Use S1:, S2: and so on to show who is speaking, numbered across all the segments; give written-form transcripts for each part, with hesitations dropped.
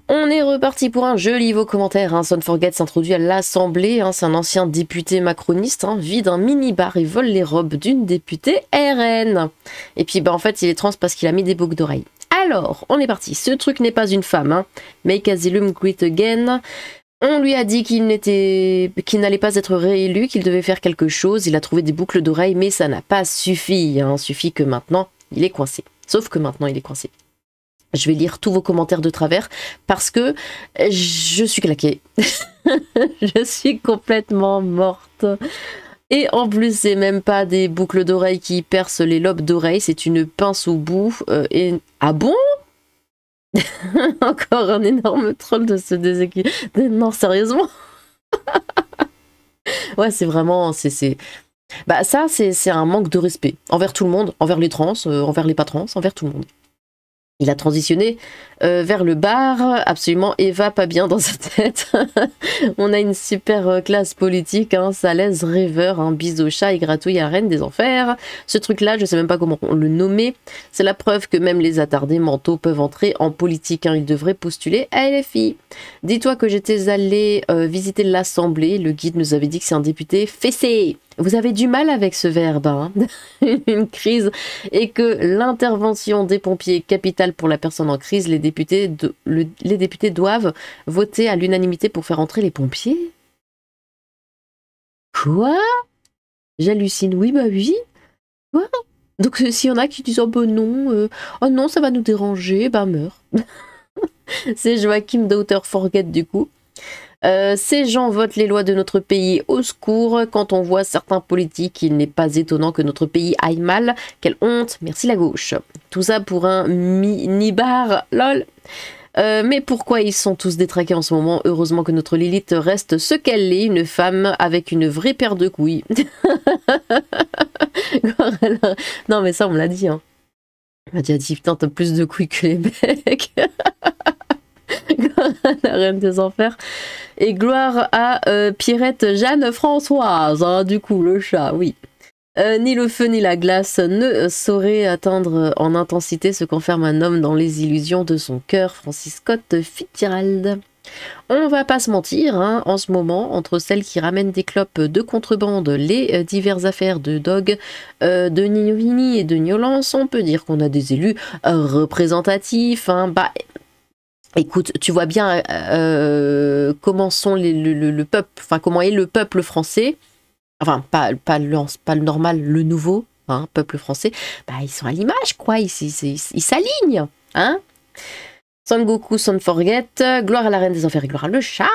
S1: On est reparti pour un joli beau commentaire. Son Forget s'introduit à l'Assemblée. C'est un ancien député macroniste, vide un mini-bar et vole les robes d'une députée RN. Et puis en fait il est trans parce qu'il a mis des boucles d'oreilles. Alors, on est parti. Ce truc n'est pas une femme. Make Asylum Great Again. On lui a dit qu'il n'allait pas être réélu, qu'il devait faire quelque chose. Il a trouvé des boucles d'oreilles, mais ça n'a pas suffi. Suffit que maintenant, il est coincé. Sauf que maintenant, il est coincé. Je vais lire tous vos commentaires de travers parce que je suis claquée. Je suis complètement morte. Et en plus, c'est même pas des boucles d'oreilles qui percent les lobes d'oreilles, c'est une pince au bout. Ah bon? Encore un énorme troll de ce déséquilibre. Non, sérieusement? Ouais, c'est vraiment... Bah ça, c'est un manque de respect envers tout le monde, envers les trans, envers les pas trans, envers tout le monde. Il a transitionné vers le bar, absolument Eva pas bien dans sa tête. On a une super classe politique, Salaise rêveur, bise au chat et gratouille à la reine des enfers. Ce truc-là, je sais même pas comment on le nommer. C'est la preuve que même les attardés mentaux peuvent entrer en politique. Ils devraient postuler à LFI. Dis-toi que j'étais allée visiter l'Assemblée. Le guide nous avait dit que c'est un député fessé. Vous avez du mal avec ce verbe, une crise, et que l'intervention des pompiers est capitale pour la personne en crise. Les députés doivent voter à l'unanimité pour faire entrer les pompiers. Quoi? J'hallucine. Oui, bah oui. Quoi? Donc s'il y en a qui disent oh ben non, oh non, ça va nous déranger, bah meurs. C'est Joachim Daughter Forget du coup. Ces gens votent les lois de notre pays au secours. Quand on voit certains politiques, il n'est pas étonnant que notre pays aille mal. Quelle honte, merci la gauche. Tout ça pour un mini-bar, lol. Mais pourquoi ils sont tous détraqués en ce moment? Heureusement que notre Lilith reste ce qu'elle est, une femme avec une vraie paire de couilles. Non mais ça on me l'a dit. On m'a déjà dit putain t'as plus de couilles que les mecs. La reine des enfers. Et gloire à Pierrette Jeanne Françoise, du coup le chat, oui. Ni le feu ni la glace ne sauraient atteindre en intensité ce qu'enferme un homme dans les illusions de son cœur. Francis Scott Fitzgerald. On va pas se mentir, en ce moment, entre celles qui ramènent des clopes de contrebande, les diverses affaires de Dog, de Nino-Vini et de Niolance, on peut dire qu'on a des élus représentatifs, Bah, écoute, tu vois bien comment sont le peuple, enfin comment est le peuple français, enfin pas le normal, le nouveau, peuple français, bah ils sont à l'image quoi, ils s'alignent, Son Goku, Son Forget, gloire à la reine des enfers et gloire à le chat.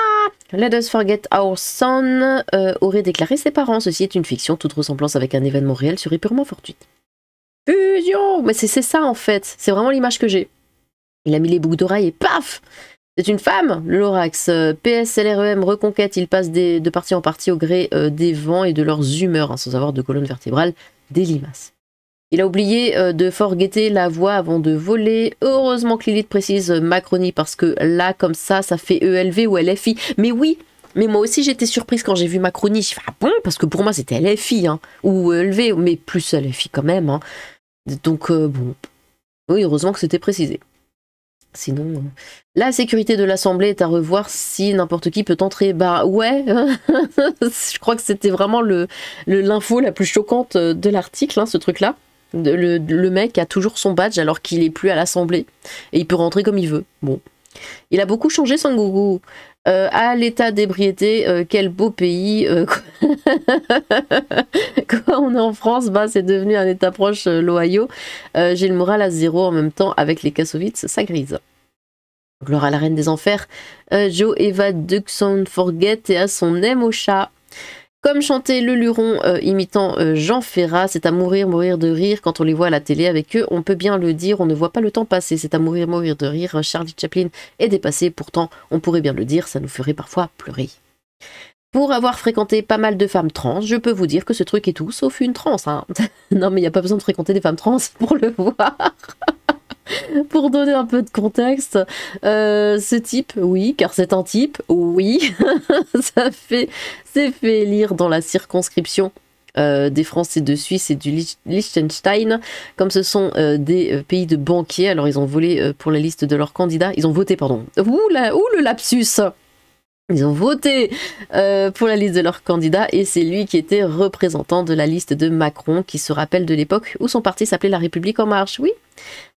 S1: Let us forget our son aurait déclaré ses parents, ceci est une fiction, toute ressemblance avec un événement réel serait purement fortuite. Fusion, mais c'est ça en fait, c'est vraiment l'image que j'ai. Il a mis les boucles d'oreilles et paf! C'est une femme, le Lorax. PSLREM reconquête, il passe de partie en partie au gré des vents et de leurs humeurs, sans avoir de colonne vertébrale, des limaces. Il a oublié de forgetter la voix avant de voler. Heureusement que Lilith précise Macronie, parce que là, comme ça fait ELV ou LFI. Mais oui, mais moi aussi j'étais surprise quand j'ai vu Macronie. Je fais ah bon? Parce que pour moi c'était LFI, ou ELV, mais plus LFI quand même. Donc bon, oui, heureusement que c'était précisé. Sinon, la sécurité de l'Assemblée est à revoir si n'importe qui peut entrer. Bah ouais, je crois que c'était vraiment l'info la plus choquante de l'article, ce truc-là. Le mec a toujours son badge alors qu'il est plus à l'Assemblée. Et il peut rentrer comme il veut. Bon. Il a beaucoup changé, Son Goku. À l'état d'ébriété, quel beau pays. Quand on est en France, bah, c'est devenu un état proche, l'Ohio. J'ai le moral à zéro en même temps avec les Kassovitz, ça grise. Gloire à la reine des enfers. Joe Eva Duxon Forget et à son aime au chat. Comme chantait le luron imitant Jean Ferrat, c'est à mourir de rire quand on les voit à la télé avec eux, on peut bien le dire, on ne voit pas le temps passer, c'est à mourir de rire, Charlie Chaplin est dépassé, pourtant on pourrait bien le dire, ça nous ferait parfois pleurer. Pour avoir fréquenté pas mal de femmes trans, je peux vous dire que ce truc est tout sauf une trans. Non mais il n'y a pas besoin de fréquenter des femmes trans pour le voir. Pour donner un peu de contexte, ce type, oui, car c'est un type, oui, c'est fait élire dans la circonscription des Français de Suisse et du Liechtenstein. Comme ce sont des pays de banquiers, alors ils ont volé pour la liste de leurs candidats. Ils ont voté, pardon. Ouh, le lapsus! Ils ont voté pour la liste de leurs candidats et c'est lui qui était représentant de la liste de Macron, qui se rappelle de l'époque où son parti s'appelait La République En Marche. Oui,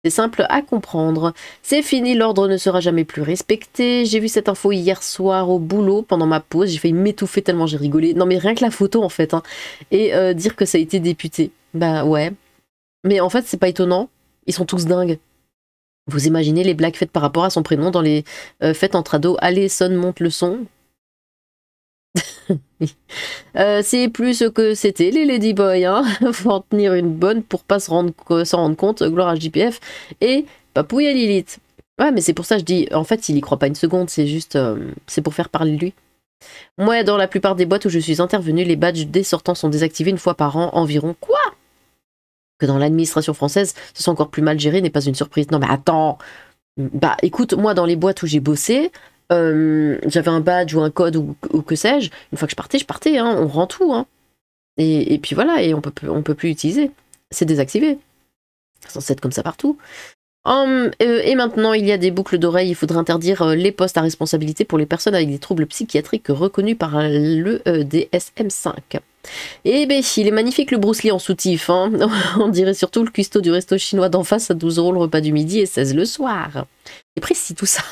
S1: c'est simple à comprendre. C'est fini, l'ordre ne sera jamais plus respecté. J'ai vu cette info hier soir au boulot pendant ma pause. J'ai failli m'étouffer tellement j'ai rigolé. Non mais rien que la photo en fait. Hein. Et dire que ça a été député. Bah ouais. Mais en fait c'est pas étonnant. Ils sont tous dingues. Vous imaginez les blagues faites par rapport à son prénom dans les fêtes entre ados. Allez, sonne, monte le son. C'est plus ce que c'était les Ladyboys, hein. Faut en tenir une bonne pour pas s'en rendre compte. Gloire à JPF et Papouille à Lilith. Ouais, mais c'est pour ça que je dis, en fait, il y croit pas une seconde, c'est juste, c'est pour faire parler de lui. Moi, dans la plupart des boîtes où je suis intervenue, les badges des sortants sont désactivés une fois par an environ. Quoi? Que dans l'administration française, ce soit encore plus mal géré n'est pas une surprise. Non mais attends. Bah écoute, moi dans les boîtes où j'ai bossé, j'avais un badge ou un code ou que sais-je. Une fois que je partais, hein, on rend tout. Hein. Et puis voilà, et on peut plus utiliser. C'est désactivé. C'est censé être comme ça partout. Et maintenant, il y a des boucles d'oreilles. Il faudrait interdire les postes à responsabilité pour les personnes avec des troubles psychiatriques reconnus par le DSM-5. Eh ben, il est magnifique le Bruce Lee en soutif. Hein. On dirait surtout le cuistot du resto chinois d'en face à 12 € le repas du midi et 16 le soir. C'est précis tout ça.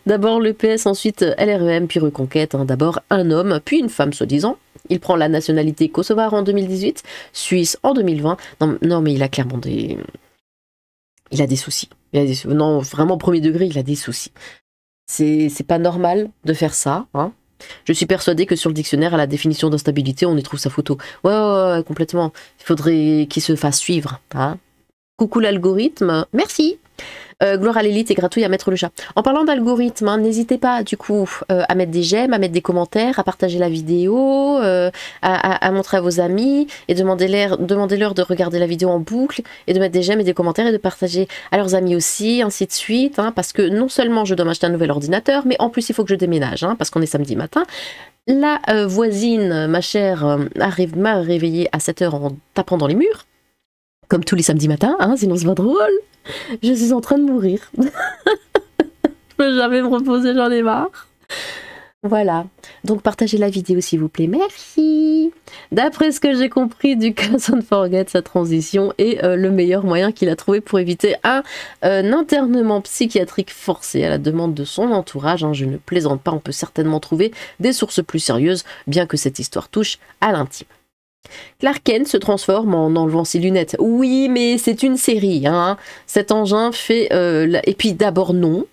S1: D'abord le PS, ensuite LREM, puis Reconquête. Hein. D'abord un homme, puis une femme soi-disant. Il prend la nationalité kosovare en 2018, Suisse en 2020. Non mais il a clairement des... Il a des soucis. Non, vraiment premier degré, il a des soucis. C'est pas normal de faire ça. Hein. Je suis persuadée que sur le dictionnaire, à la définition d'instabilité, on y trouve sa photo. Ouais, complètement. Il faudrait qu'il se fasse suivre. Hein. Coucou l'algorithme. Merci. Gloire à l'élite et gratouille à mettre le chat. En parlant d'algorithme, hein, n'hésitez pas du coup à mettre des j'aime, à mettre des commentaires, à partager la vidéo, à montrer à vos amis et demandez-leur de regarder la vidéo en boucle et de mettre des j'aime et des commentaires et de partager à leurs amis aussi, ainsi de suite. Hein, parce que non seulement je dois m'acheter un nouvel ordinateur, mais en plus il faut que je déménage, hein, parce qu'on est samedi matin. La voisine, ma chère, m'a réveillée à 7 h en tapant dans les murs. Comme tous les samedis matins, hein, sinon c'est pas drôle. Je suis en train de mourir. Je peux jamais me reposer, j'en ai marre. Voilà. Donc partagez la vidéo s'il vous plaît. Merci. D'après ce que j'ai compris du Cousin Forget, sa transition est le meilleur moyen qu'il a trouvé pour éviter un internement psychiatrique forcé à la demande de son entourage. Hein, je ne plaisante pas, on peut certainement trouver des sources plus sérieuses, bien que cette histoire touche à l'intime. Clark Kent se transforme en enlevant ses lunettes. Oui, mais c'est une série. Hein. Cet engin fait... Et puis d'abord, non.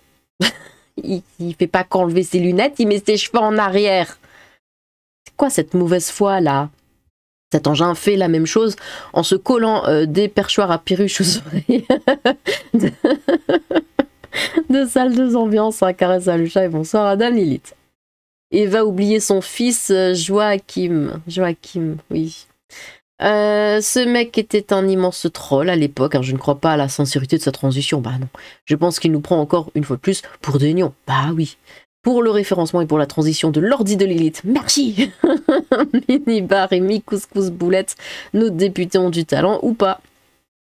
S1: il fait pas qu'enlever ses lunettes, il met ses cheveux en arrière. C'est quoi cette mauvaise foi, là? Cet engin fait la même chose en se collant des perchoirs à perruches aux oreilles. de salles de ambiance, hein, caresse à le chat et bonsoir à Dame Lilith. Et va oublier son fils Joachim, oui. Ce mec était un immense troll à l'époque, hein, je ne crois pas à la sincérité de sa transition, bah non. Je pense qu'il nous prend encore une fois de plus pour des nions, bah oui. Pour le référencement et pour la transition de l'ordi de l'élite, merci. Minibar et mi-couscous boulette, nos députés ont du talent ou pas.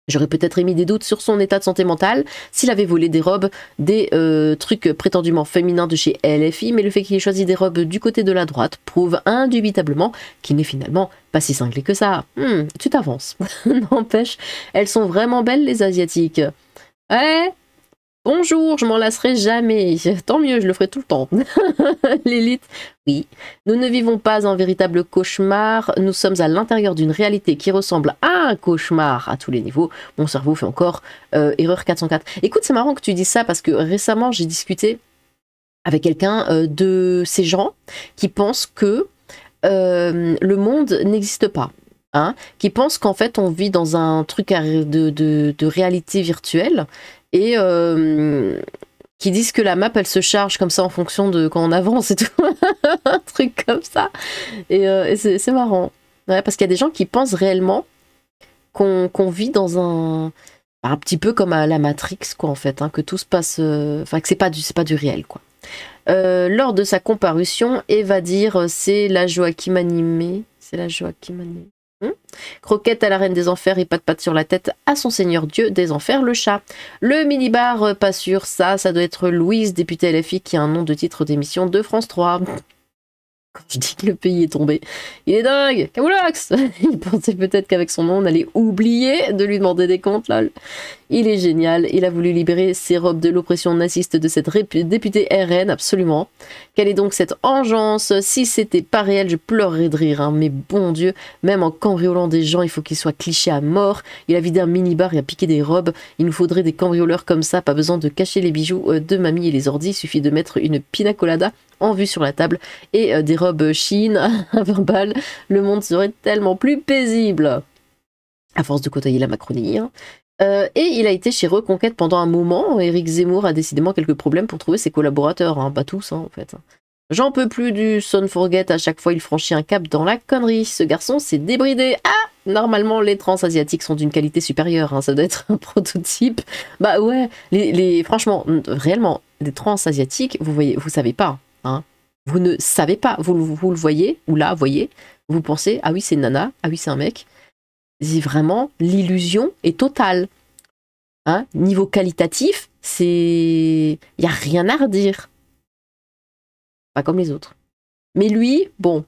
S1: J'aurais peut-être émis des doutes sur son état de santé mentale s'il avait volé des robes, des trucs prétendument féminins de chez LFI, mais le fait qu'il ait choisi des robes du côté de la droite prouve indubitablement qu'il n'est finalement pas si cinglé que ça. Tu t'avances. N'empêche, elles sont vraiment belles les asiatiques. Ouais. Bonjour, je m'en lasserai jamais. Tant mieux, je le ferai tout le temps. L'élite, oui. Nous ne vivons pas un véritable cauchemar. Nous sommes à l'intérieur d'une réalité qui ressemble à un cauchemar à tous les niveaux. Mon cerveau fait encore erreur 404. Écoute, c'est marrant que tu dises ça parce que récemment, j'ai discuté avec quelqu'un de ces gens qui pensent que le monde n'existe pas. Hein, qui pensent qu'en fait on vit dans un truc de réalité virtuelle et qui disent que la map elle se charge comme ça en fonction de quand on avance et tout. Un truc comme ça et c'est marrant, ouais, parce qu'il y a des gens qui pensent réellement qu'on vit dans un petit peu comme à la Matrix quoi en fait, hein, que tout se passe enfin que c'est pas du réel quoi. Lors de sa comparution, Eva dire c'est la Joachim animée. Croquette à la reine des enfers et pas de pattes sur la tête à son seigneur Dieu des enfers, le chat. Le minibar, pas sûr, ça doit être Louise, députée LFI, qui a un nom de titre d'émission de France 3. Quand je dis que le pays est tombé, il est dingue, Camoulox. Il pensait peut-être qu'avec son nom, on allait oublier de lui demander des comptes, lol. Il est génial, il a voulu libérer ses robes de l'oppression naziste de cette députée RN, absolument. Quelle est donc cette engeance? Si c'était pas réel, je pleurerais de rire, hein. Mais bon Dieu, même en cambriolant des gens, il faut qu'ils soient clichés à mort. Il a vidé un mini-bar et a piqué des robes. Il nous faudrait des cambrioleurs comme ça, pas besoin de cacher les bijoux de mamie et les ordis, il suffit de mettre une pina colada en vue sur la table et des robes Shein à 20 balles. Le monde serait tellement plus paisible. À force de côtoyer la Macronie, hein. Et il a été chez Reconquête pendant un moment. Éric Zemmour a décidément quelques problèmes pour trouver ses collaborateurs, hein. Pas tous, hein, en fait. J'en peux plus du Son Forget, à chaque fois il franchit un cap dans la connerie. Ce garçon s'est débridé. Ah, normalement les trans asiatiques sont d'une qualité supérieure, hein. Ça doit être un prototype. Bah ouais, franchement, réellement, les trans asiatiques, vous savez pas, hein. Vous ne savez pas, vous le voyez, ou là, voyez, vous pensez, ah oui c'est une nana, ah oui c'est un mec. Vraiment, l'illusion est totale. Hein, niveau qualitatif, il n'y a rien à redire. Pas comme les autres. Mais lui, bon.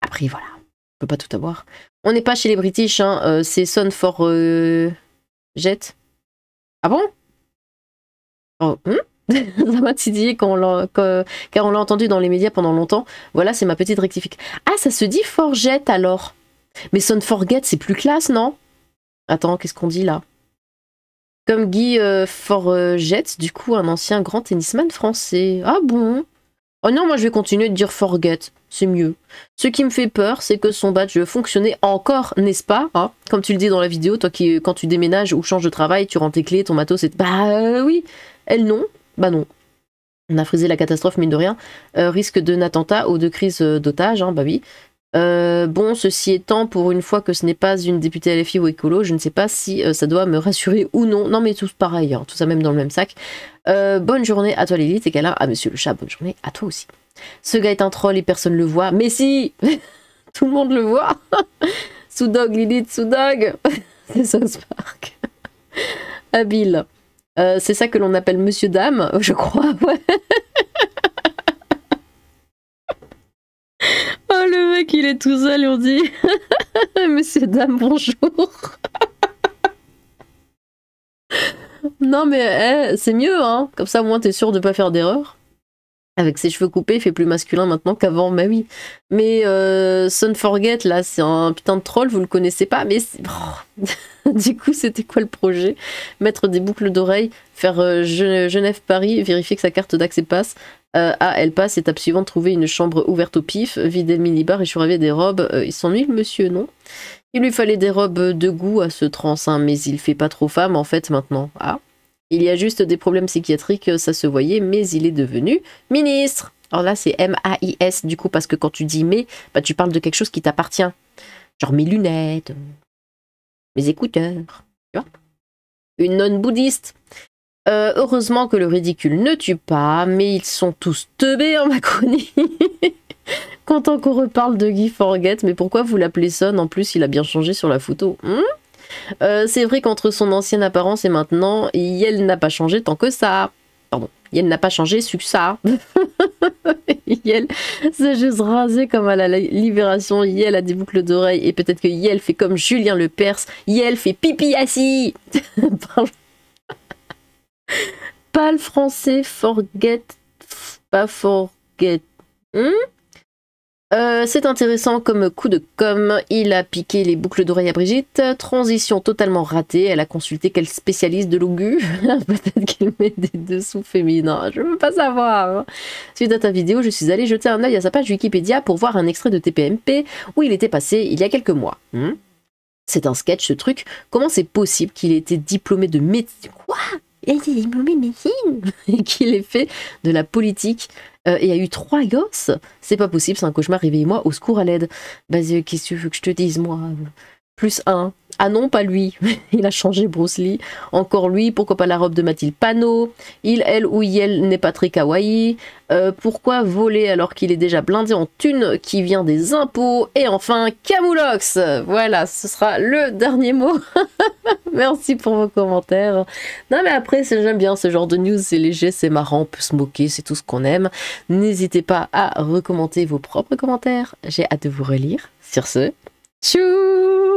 S1: Après, voilà. On peut pas tout avoir. On n'est pas chez les British, hein. C'est Son for Jet. Ah bon? Oh, ça m'a titillé car on l'a entendu dans les médias pendant longtemps. Voilà, c'est ma petite rectification. Ah, ça se dit Forget alors. Mais Son Forget, c'est plus classe, non? Attends, qu'est-ce qu'on dit là? Comme Guy Forget, du coup, un ancien grand tennisman français. Ah bon? Oh non, moi je vais continuer de dire Forget, c'est mieux. Ce qui me fait peur, c'est que son badge fonctionnait encore, n'est-ce pas, hein? Comme tu le dis dans la vidéo, toi qui, quand tu déménages ou changes de travail, tu rends tes clés, ton matos, c'est... Bah oui, elle non, bah non. On a frisé la catastrophe, mine de rien. Risque d'un attentat ou de crise d'otage, hein, bah oui. Bon, ceci étant, pour une fois que ce n'est pas une députée LFI ou écolo, je ne sais pas si ça doit me rassurer ou non. Non, mais tous pareil, hein, tout ça même dans le même sac. Bonne journée à toi Lilith et câlin à Monsieur le Chat, bonne journée à toi aussi. Ce gars est un troll et personne le voit. Mais si tout le monde le voit. Soudog, Lilith, Soudog. C'est South Park. Habile. C'est ça que l'on appelle Monsieur Dame, je crois, ouais. Oh, le mec, il est tout seul et on dit Monsieur, dame, bonjour. Non, mais c'est mieux, hein. Comme ça, au moins, t'es sûr de pas faire d'erreur. Avec ses cheveux coupés, il fait plus masculin maintenant qu'avant, bah oui. Mais Son Forget, là, c'est un putain de troll, vous le connaissez pas, mais du coup, c'était quoi le projet? Mettre des boucles d'oreilles, faire Genève-Paris, vérifier que sa carte d'accès passe. Elle passe, étape suivante, trouver une chambre ouverte au pif, vider le minibar et je suis rêvé des robes. Il s'ennuie le monsieur, non? Il lui fallait des robes de goût à ce trans, hein, mais il fait pas trop femme en fait maintenant. Ah, il y a juste des problèmes psychiatriques, ça se voyait, mais il est devenu ministre. Alors là, c'est M-A-I-S, du coup, parce que quand tu dis mais, bah, tu parles de quelque chose qui t'appartient. Genre mes lunettes, mes écouteurs, tu vois? Une nonne bouddhiste. Heureusement que le ridicule ne tue pas, mais ils sont tous teubés en Macronie. Content qu'on reparle de Guy Forget, mais pourquoi vous l'appelez Son? En plus, il a bien changé sur la photo. C'est vrai qu'entre son ancienne apparence et maintenant, Yel n'a pas changé tant que ça. Pardon, Yel n'a pas changé que ça. Yel s'est juste rasé comme à la Libération. Yel a des boucles d'oreilles et peut-être que Yel fait comme Julien Lepers. Yel fait pipi assis. Pas le français, forget, pas forget. C'est intéressant comme coup de com'. Il a piqué les boucles d'oreilles à Brigitte. Transition totalement ratée. Elle a consulté quel spécialiste de l'augu. Peut-être qu'elle met des dessous féminins. Je veux pas savoir. Suite à ta vidéo, je suis allée jeter un œil à sa page Wikipédia pour voir un extrait de TPMP où il était passé il y a quelques mois. C'est un sketch, ce truc. Comment c'est possible qu'il ait été diplômé de médecine? Quoi? Il a été diplômé de médecine et qu'il ait fait de la politique et a eu 3 gosses. C'est pas possible, c'est un cauchemar, réveillez-moi, au secours à l'aide. Bah, qu'est-ce que tu veux que je te dise, moi? Plus 1. Ah non, pas lui. Il a changé Bruce Lee. Encore lui. Pourquoi pas la robe de Mathilde Panot? Il, elle ou elle n'est pas très kawaii. Pourquoi voler alors qu'il est déjà blindé en thunes qui vient des impôts? Et enfin, Camoulox. Voilà, ce sera le dernier mot. Merci pour vos commentaires. Non mais après, j'aime bien ce genre de news. C'est léger, c'est marrant, on peut se moquer, c'est tout ce qu'on aime. N'hésitez pas à recommander vos propres commentaires. J'ai hâte de vous relire. Sur ce, tchou!